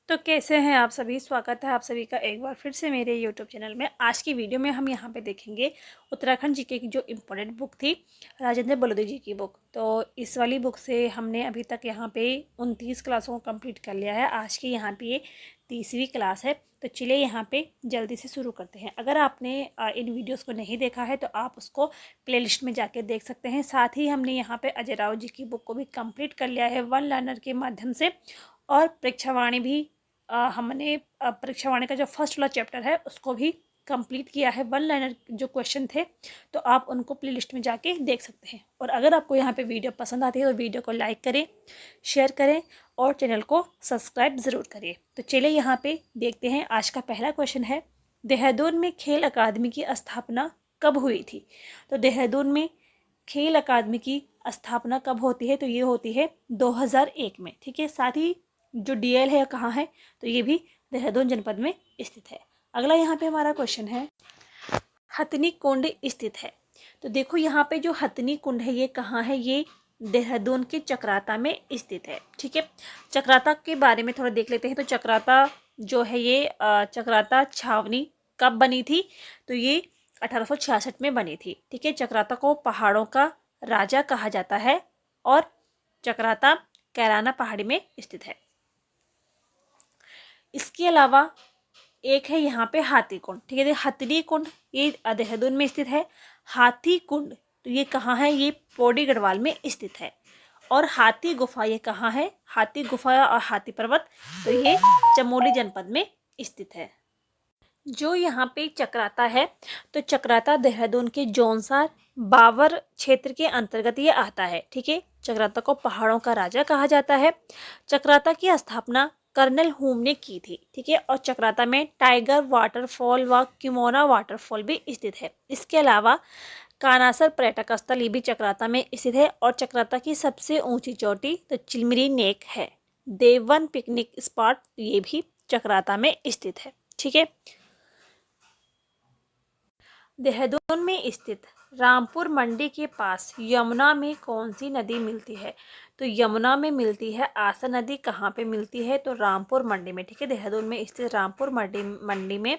तो कैसे हैं आप सभी। स्वागत है आप सभी का एक बार फिर से मेरे यूट्यूब चैनल में। आज की वीडियो में हम यहाँ पे देखेंगे उत्तराखंड जीके की जो इम्पोर्टेंट बुक थी, राजेंद्र बलोदी जी की बुक। तो इस वाली बुक से हमने अभी तक यहाँ पे 29 क्लासों को कंप्लीट कर लिया है। आज की यहाँ पे ये 30वीं क्लास है। तो चलिए यहाँ पे जल्दी से शुरू करते हैं। अगर आपने इन वीडियोज़ को नहीं देखा है तो आप उसको प्ले में जाके देख सकते हैं। साथ ही हमने यहाँ पे अजय राव जी की बुक को भी कम्प्लीट कर लिया है वन लर्नर के माध्यम से। और परीक्षावाणी भी हमने परीक्षावाणी का जो फर्स्ट वाला चैप्टर है उसको भी कंप्लीट किया है। वन लाइनर जो क्वेश्चन थे तो आप उनको प्लेलिस्ट में जाके देख सकते हैं। और अगर आपको यहाँ पे वीडियो पसंद आती है तो वीडियो को लाइक करें, शेयर करें और चैनल को सब्सक्राइब ज़रूर करिए। तो चलिए यहाँ पे देखते हैं। आज का पहला क्वेश्चन है, देहरादून में खेल अकादमी की स्थापना कब हुई थी। तो देहरादून में खेल अकादमी की स्थापना कब होती है, तो ये होती है 2001 में। ठीक है। साथ ही जो डीएल है कहाँ है, तो ये भी देहरादून जनपद में स्थित है। अगला यहाँ पे हमारा क्वेश्चन है, हथनी कुंड स्थित है। तो देखो यहाँ पे जो हथनी कुंड है ये कहाँ है, ये देहरादून के चक्राता में स्थित है। ठीक है। चक्राता के बारे में थोड़ा देख लेते हैं। तो चक्राता जो है ये चक्राता छावनी कब बनी थी, तो ये 1866 में बनी थी। ठीक है। चक्राता को पहाड़ों का राजा कहा जाता है और चक्राता कैराना पहाड़ी में स्थित है। इसके अलावा एक है यहाँ पे हाथी कुंड। ठीक है। हथनी कुंड ये देहरादून में स्थित है। हाथी कुंड तो ये कहाँ है, ये पौड़ी गढ़वाल में स्थित है। और हाथी गुफा ये कहाँ है, हाथी गुफा और हाथी पर्वत तो ये चमोली जनपद में स्थित है। जो यहाँ पे चक्राता है, तो चक्राता देहरादून के जौनसार बावर क्षेत्र के अंतर्गत ये आता है। ठीक है। चक्राता को पहाड़ों का राजा कहा जाता है। चक्राता की स्थापना कर्नल हुम ने की थी। ठीक है। और चक्राता में टाइगर वाटरफॉल व किमोना वाटरफॉल भी स्थित है। इसके अलावा कानासर पर्यटक स्थल ये भी चक्राता में स्थित है। और चक्राता की सबसे ऊंची चोटी तो चिलमिरी नेक है। देवन पिकनिक स्पॉट ये भी चक्राता में स्थित है। ठीक है। देहरादून में स्थित रामपुर मंडी के पास यमुना में कौन सी नदी मिलती है, तो यमुना में मिलती है आसन नदी। कहाँ पे मिलती है, तो रामपुर मंडी में। ठीक है। देहरादून में स्थित रामपुर मंडी में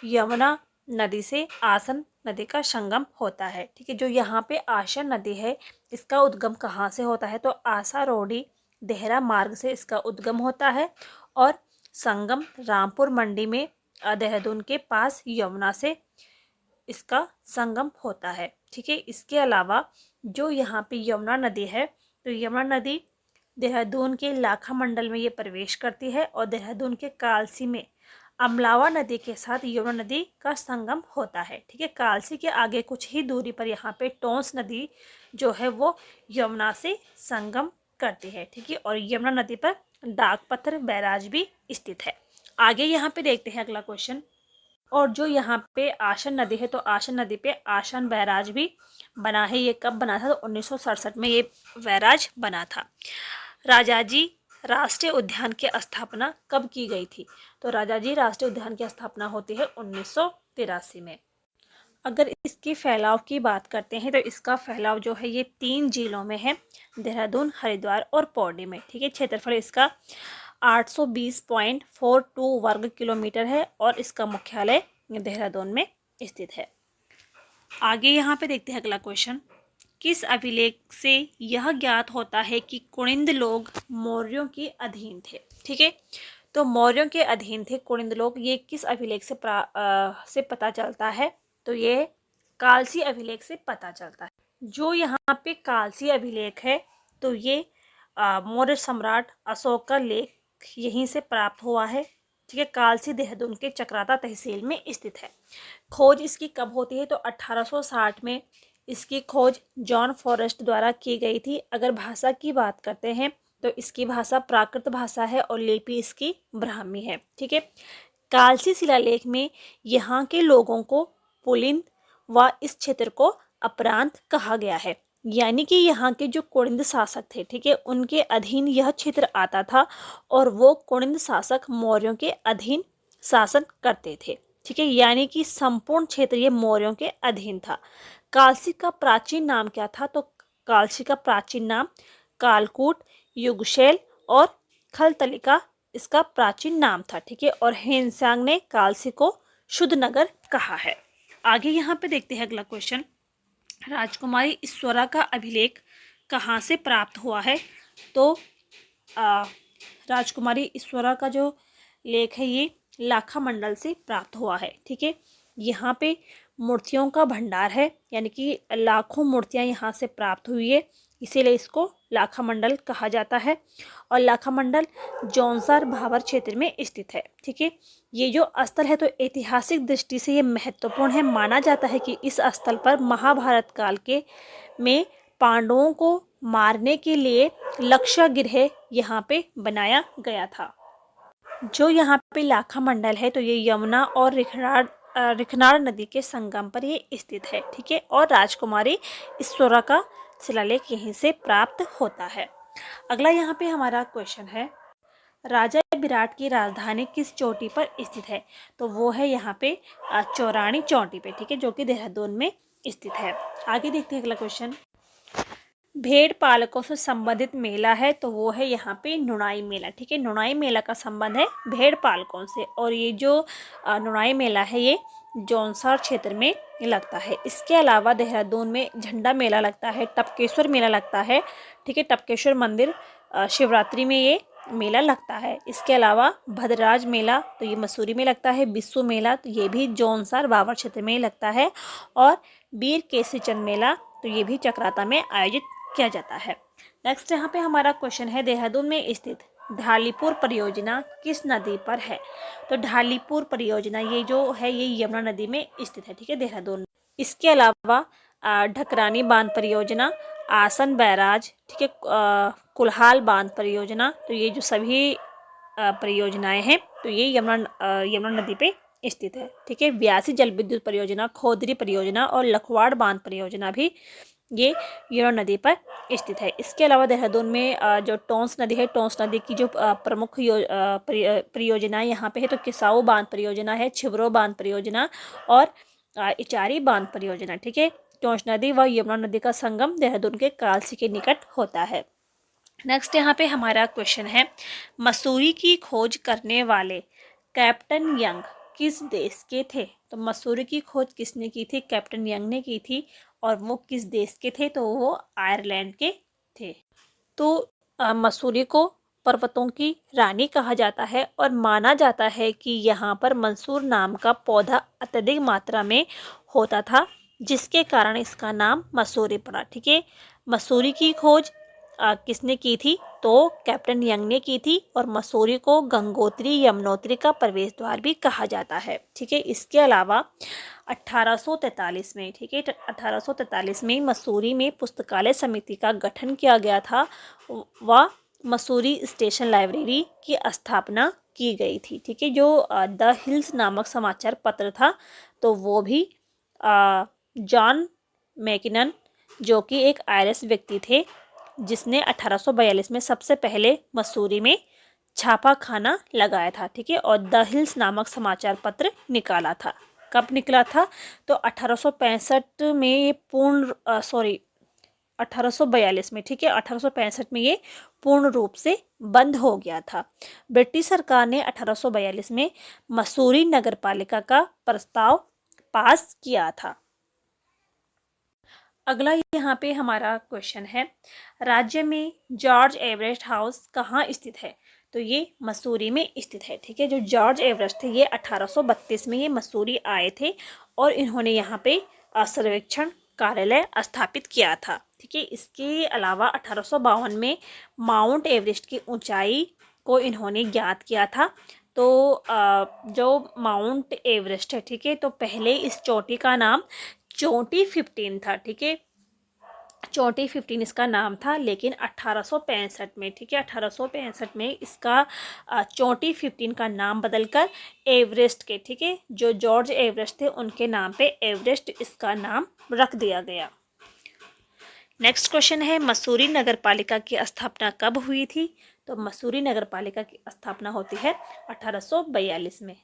यमुना नदी से आसन नदी का संगम होता है। ठीक है। जो यहाँ पे आसन नदी है इसका उद्गम कहाँ से होता है, तो आसा रोडी देहरा मार्ग से इसका उद्गम होता है और संगम रामपुर मंडी में देहरादून के पास यमुना से इसका संगम होता है। ठीक है। इसके अलावा जो यहाँ पे यमुना नदी है, तो यमुना नदी देहरादून के लाखा मंडल में ये प्रवेश करती है और देहरादून के कालसी में अमलावा नदी के साथ यमुना नदी का संगम होता है। ठीक है। कालसी के आगे कुछ ही दूरी पर यहाँ पे टोंस नदी जो है वो यमुना से संगम करती है। ठीक है। और यमुना नदी पर डाक पत्थर बैराज भी स्थित है। आगे यहाँ पे देखते हैं अगला क्वेश्चन। और जो यहाँ पे आशन नदी है, तो आशन नदी पे आशन बैराज भी बना है। ये कब बना था, तो 1967 में ये बैराज बना था। राजाजी राष्ट्रीय उद्यान की स्थापना कब की गई थी, तो राजाजी राष्ट्रीय उद्यान की स्थापना होती है 1983 में। अगर इसके फैलाव की बात करते हैं तो इसका फैलाव जो है ये 3 जिलों में है, देहरादून, हरिद्वार और पौड़ी में। ठीक है। क्षेत्रफल इसका 820.42 वर्ग किलोमीटर है और इसका मुख्यालय देहरादून में स्थित है। आगे यहाँ पे देखते हैं अगला क्वेश्चन, किस अभिलेख से यह ज्ञात होता है कि कुणिंद लोग मौर्यों के अधीन थे। ठीक है। तो मौर्यों के अधीन थे कुणिंद लोग, ये किस अभिलेख से पता चलता है, तो ये कालसी अभिलेख से पता चलता है। जो यहाँ पे कालसी अभिलेख है तो ये मौर्य सम्राट अशोक का लेख यहीं से प्राप्त हुआ है। ठीक है। कालसी देहरादून के चक्राता तहसील में स्थित है। खोज इसकी कब होती है, तो 1860 में इसकी खोज जॉन फॉरेस्ट द्वारा की गई थी। अगर भाषा की बात करते हैं तो इसकी भाषा प्राकृत भाषा है और लिपि इसकी ब्राह्मी है। ठीक है। कालसी शिलालेख में यहाँ के लोगों को पुलिंद व इस क्षेत्र को अपरांत कहा गया है। यानी कि यहाँ के जो कुणिंद शासक थे, ठीक है, उनके अधीन यह क्षेत्र आता था और वो कुणिंद शासक मौर्यों के अधीन शासन करते थे। ठीक है। यानी कि संपूर्ण क्षेत्र ये मौर्यों के अधीन था। कालसी का प्राचीन नाम क्या था, तो कालसी का प्राचीन नाम कालकूट, युगशैल और खलतलिका इसका प्राचीन नाम था, ठीक है। और हेनसांग ने कालसी को शुद्ध नगर कहा है। आगे यहाँ पे देखते हैं अगला क्वेश्चन, राजकुमारी ईश्वरा का अभिलेख कहाँ से प्राप्त हुआ है। तो राजकुमारी ईश्वरा का जो लेख है ये लाखा मंडल से प्राप्त हुआ है, ठीक है। यहाँ पे मूर्तियों का भंडार है, यानी कि लाखों मूर्तियाँ यहाँ से प्राप्त हुई है, इसीलिए इसको लाखा मंडल कहा जाता है। और लाखा मंडल जौनसार भाबर क्षेत्र में स्थित है, ठीक है। ये जो स्थल है तो ऐतिहासिक दृष्टि से ये महत्वपूर्ण है। माना जाता है कि इस स्थल पर महाभारत काल के में पांडवों को मारने के लिए लक्षागृह यहाँ पे बनाया गया था। जो यहाँ पे लाखा मंडल है तो ये यमुना और रिखनार नदी के संगम पर ये स्थित है, ठीक है। और राजकुमारी ईश्वरा का शिलालेख यहीं से प्राप्त होता है। अगला यहाँ पे हमारा क्वेश्चन है, राजा विराट की राजधानी किस चोटी पर स्थित है। तो वो है यहाँ पे चौरानी चोटी पे, ठीक है, जो कि देहरादून में स्थित है। आगे देखते हैं अगला क्वेश्चन, भेड़ पालकों से संबंधित मेला है तो वो है यहाँ पे नुनाई मेला, ठीक है। नुनाई मेला का संबंध है भेड़ पालकों से, और ये जो नुनाई मेला है ये जौनसार क्षेत्र में लगता है। इसके अलावा देहरादून में झंडा मेला लगता है, टपकेश्वर मेला लगता है, ठीक है। टपकेश्वर मंदिर शिवरात्रि में ये मेला लगता है। इसके अलावा भद्रराज मेला तो ये मसूरी में लगता है, बिस्सू मेला तो ये भी जौनसार बावर क्षेत्र में लगता है, और वीर केसरी चंद मेला तो ये भी चक्राता में आयोजित किया जाता है। नेक्स्ट यहाँ पे हमारा क्वेश्चन है, देहरादून में स्थित ढालीपुर परियोजना किस नदी पर है। तो ढालीपुर परियोजना ये जो है ये यमुना नदी में स्थित है, ठीक है, देहरादून में। इसके अलावा ढकरानी बांध परियोजना, आसन बैराज, ठीक है, कुल्हाल बांध परियोजना तो ये जो सभी परियोजनाएं हैं तो ये यमुना नदी पे स्थित है, ठीक है। व्यासी जल विद्युत परियोजना, खोदरी परियोजना और लखवाड़ बांध परियोजना भी ये यमुना नदी पर स्थित है। इसके अलावा देहरादून में जो टोंस नदी है, टोंस नदी की जो प्रमुख परियोजनाएं यहाँ पे है तो किसाऊ बांध परियोजना है, छिबरो बांध परियोजना और इचारी बांध परियोजना, ठीक है। टोंस नदी व यमुना नदी का संगम देहरादून के कालसी के निकट होता है। नेक्स्ट यहाँ पे हमारा क्वेश्चन है, मसूरी की खोज करने वाले कैप्टन यंग किस देश के थे। तो मसूरी की खोज किसने की थी, कैप्टन यंग ने की थी, और वो किस देश के थे, तो वो आयरलैंड के थे। तो मसूरी को पर्वतों की रानी कहा जाता है, और माना जाता है कि यहाँ पर मंसूर नाम का पौधा अत्यधिक मात्रा में होता था, जिसके कारण इसका नाम मसूरी पड़ा, ठीक है। मसूरी की खोज किसने की थी, तो कैप्टन यंग ने की थी, और मसूरी को गंगोत्री यमुनोत्री का प्रवेश द्वार भी कहा जाता है, ठीक है। इसके अलावा 1843 में, ठीक है, 1843 में मसूरी में पुस्तकालय समिति का गठन किया गया था व मसूरी स्टेशन लाइब्रेरी की स्थापना की गई थी, ठीक है। जो द हिल्स नामक समाचार पत्र था तो वो भी जॉन मैकिनन जो कि एक आयरिश व्यक्ति थे, जिसने 1842 में सबसे पहले मसूरी में छापा खाना लगाया था, ठीक है, और द हिल्स नामक समाचार पत्र निकाला था। कब निकला था, तो 1865 में ये 1842 में, ठीक है, 1865 में ये पूर्ण रूप से बंद हो गया था। ब्रिटिश सरकार ने 1842 में मसूरी नगरपालिका का प्रस्ताव पास किया था। अगला यहाँ पे हमारा क्वेश्चन है, राज्य में जॉर्ज एवरेस्ट हाउस कहाँ स्थित है। तो ये मसूरी में स्थित है, ठीक है। जो जॉर्ज एवरेस्ट थे ये 1832 में ये मसूरी आए थे, और इन्होंने यहाँ पे सर्वेक्षण कार्यालय स्थापित किया था, ठीक है। इसके अलावा 1852 में माउंट एवरेस्ट की ऊंचाई को इन्होंने ज्ञात किया था। तो जो माउंट एवरेस्ट है, ठीक है, तो पहले इस चोटी का नाम चोटी 15 था, ठीक है, चोटी 15 इसका नाम था, लेकिन 1865 में, ठीक है, 1865 में इसका चोटी 15 का नाम बदलकर एवरेस्ट के, ठीक है, जो जॉर्ज एवरेस्ट थे उनके नाम पे एवरेस्ट इसका नाम रख दिया गया। नेक्स्ट क्वेश्चन है, मसूरी नगरपालिका की स्थापना कब हुई थी। तो मसूरी नगर पालिका की स्थापना होती है 1842 में।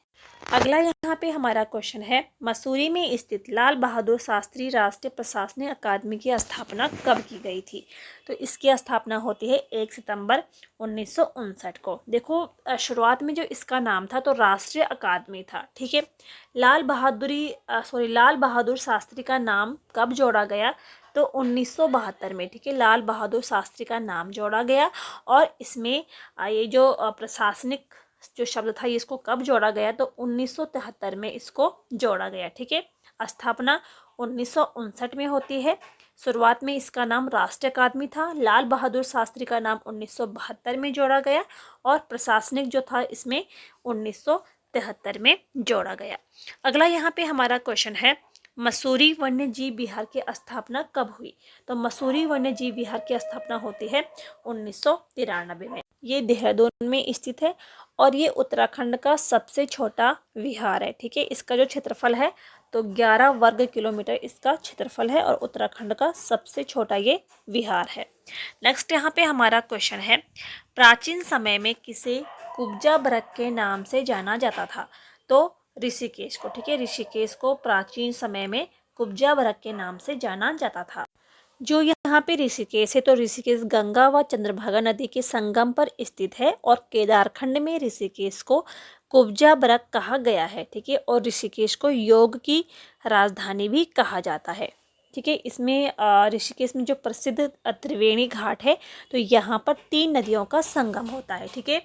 अगला यहाँ पे हमारा क्वेश्चन है, मसूरी में स्थित लाल बहादुर शास्त्री राष्ट्रीय प्रशासनिक अकादमी की स्थापना कब की गई थी? तो इसकी स्थापना होती है 1 सितंबर 1959 को। देखो शुरुआत में जो इसका नाम था तो राष्ट्रीय अकादमी था, ठीक है। लाल बहादुर शास्त्री का नाम कब जोड़ा गया? तो 1972 में, ठीक है। लाल बहादुर शास्त्री का नाम जोड़ा गया और इसमें ये जो प्रशासनिक जो शब्द था ये इसको कब जोड़ा गया? तो 1973 में इसको जोड़ा गया, ठीक है। स्थापना 1959 में होती है। शुरुआत में इसका नाम राष्ट्रीय अकादमी था। लाल बहादुर शास्त्री का नाम 1972 में जोड़ा गया और प्रशासनिक जो था इसमें 1973 में जोड़ा गया। अगला यहाँ पे हमारा क्वेश्चन है, मसूरी वन्य जीव विहार की स्थापना कब हुई? तो मसूरी वन्य जीव विहार की स्थापना होती है 1993 में। ये देहरादून में स्थित है और ये उत्तराखंड का सबसे छोटा विहार है, ठीक है। इसका जो क्षेत्रफल है तो 11 वर्ग किलोमीटर इसका क्षेत्रफल है और उत्तराखंड का सबसे छोटा ये विहार है। नेक्स्ट यहाँ पे हमारा क्वेश्चन है, प्राचीन समय में किसे कुब्जा बरक के नाम से जाना जाता था? तो ऋषिकेश को, ठीक है। ऋषिकेश को प्राचीन समय में कुब्जा बरक के नाम से जाना जाता था। जो यहाँ पे ऋषिकेश है तो ऋषिकेश गंगा व चंद्रभागा नदी के संगम पर स्थित है और केदारखंड में ऋषिकेश को कुब्जा बरक कहा गया है, ठीक है। और ऋषिकेश को योग की राजधानी भी कहा जाता है, ठीक है। इसमें ऋषिकेश में जो प्रसिद्ध त्रिवेणी घाट है तो यहाँ पर 3 नदियों का संगम होता है, ठीक है।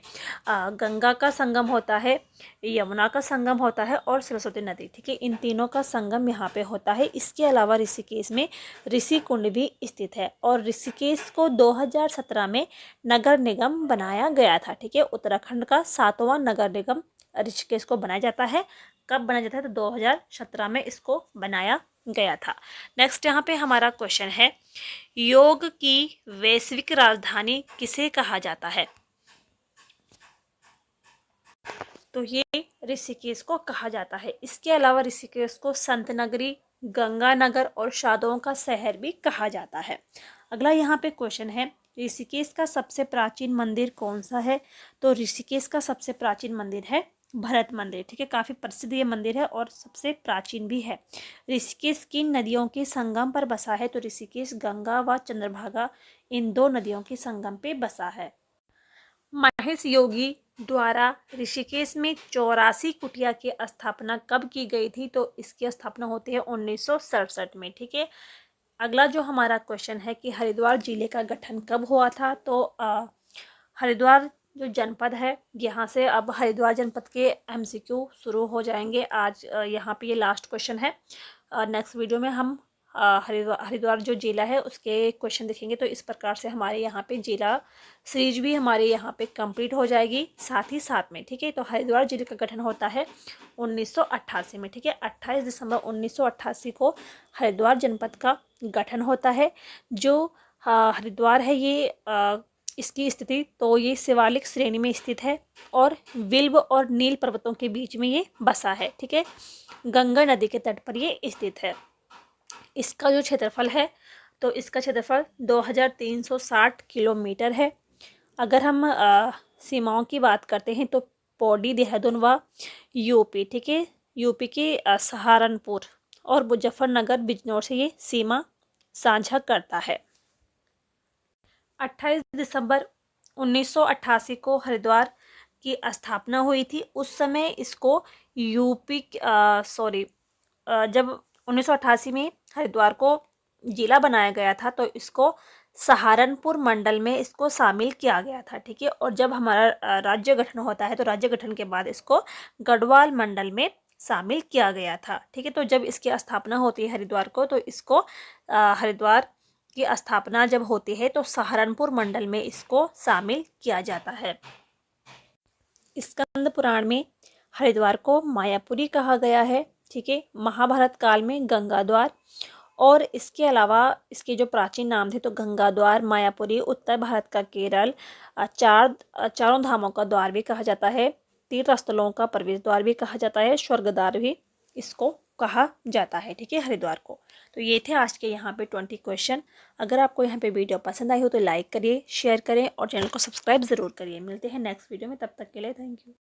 गंगा का संगम होता है, यमुना का संगम होता है और सरस्वती नदी, ठीक है। इन तीनों का संगम यहाँ पे होता है। इसके अलावा ऋषिकेश में ऋषि कुंड भी स्थित है और ऋषिकेश को 2017 में नगर निगम बनाया गया था, ठीक है। उत्तराखंड का 7वां नगर निगम ऋषिकेश को बनाया जाता है। कब बनाया जाता है? तो 2017 में इसको बनाया गया था। नेक्स्ट यहाँ पे हमारा क्वेश्चन है, योग की वैश्विक राजधानी किसे कहा जाता है? तो ये ऋषिकेश को कहा जाता है। इसके अलावा ऋषिकेश को संत नगरी, गंगानगर और साधुओं का शहर भी कहा जाता है। अगला यहाँ पे क्वेश्चन है, ऋषिकेश का सबसे प्राचीन मंदिर कौन सा है? तो ऋषिकेश का सबसे प्राचीन मंदिर है भरत मंदिर, ठीक है। काफ़ी प्रसिद्ध ये मंदिर है और सबसे प्राचीन भी है। ऋषिकेश किन नदियों के संगम पर बसा है? तो ऋषिकेश गंगा व चंद्रभागा इन 2 नदियों के संगम पे बसा है। महेश योगी द्वारा ऋषिकेश में 84 कुटिया की स्थापना कब की गई थी? तो इसकी स्थापना होती है 1967 में, ठीक है। अगला जो हमारा क्वेश्चन है कि हरिद्वार जिले का गठन कब हुआ था? तो हरिद्वार जो जनपद है यहाँ से अब हरिद्वार जनपद के एमसीक्यू शुरू हो जाएंगे। आज यहाँ पे ये लास्ट क्वेश्चन है। नेक्स्ट वीडियो में हम हरिद्वार जो जिला है उसके क्वेश्चन देखेंगे। तो इस प्रकार से हमारे यहाँ पे जिला सीरीज भी हमारे यहाँ पे कंप्लीट हो जाएगी साथ ही साथ में, ठीक है। तो हरिद्वार जिले का गठन होता है 1988 में, ठीक है। 28 दिसंबर 1988 को हरिद्वार जनपद का गठन होता है। जो हरिद्वार है ये इसकी स्थिति तो ये शिवालिक श्रेणी में स्थित है और विल्व और नील पर्वतों के बीच में ये बसा है, ठीक है। गंगा नदी के तट पर ये स्थित है। इसका जो क्षेत्रफल है तो इसका क्षेत्रफल 2360 किलोमीटर है। अगर हम सीमाओं की बात करते हैं तो पौड़ी, देहरादून व यूपी, ठीक है। यूपी के सहारनपुर और मुजफ्फरनगर, बिजनौर से ये सीमा साझा करता है। 28 दिसंबर 1988 को हरिद्वार की स्थापना हुई थी। उस समय इसको जब 1988 में हरिद्वार को जिला बनाया गया था तो इसको सहारनपुर मंडल में इसको शामिल किया गया था, ठीक है। और जब हमारा राज्य गठन होता है तो राज्य गठन के बाद इसको गढ़वाल मंडल में शामिल किया गया था, ठीक है। तो जब इसकी स्थापना होती है हरिद्वार को तो इसको हरिद्वार की स्थापना जब होती है तो सहारनपुर मंडल में इसको शामिल किया जाता है। स्कंद पुराण में हरिद्वार को मायापुरी कहा गया है, ठीक है। महाभारत काल में गंगाद्वार और इसके अलावा इसके जो प्राचीन नाम थे तो गंगाद्वार, मायापुरी, उत्तर भारत का केरल, चारों धामों का द्वार भी कहा जाता है, तीर्थ स्थलों का प्रवेश द्वार भी कहा जाता है, स्वर्गद्वार भी इसको कहा जाता है, ठीक है, हरिद्वार को। तो ये थे आज के यहाँ पे 20 क्वेश्चन। अगर आपको यहाँ पे वीडियो पसंद आई हो तो लाइक करिए, शेयर करें और चैनल को सब्सक्राइब ज़रूर करिए। मिलते हैं नेक्स्ट वीडियो में, तब तक के लिए थैंक यू।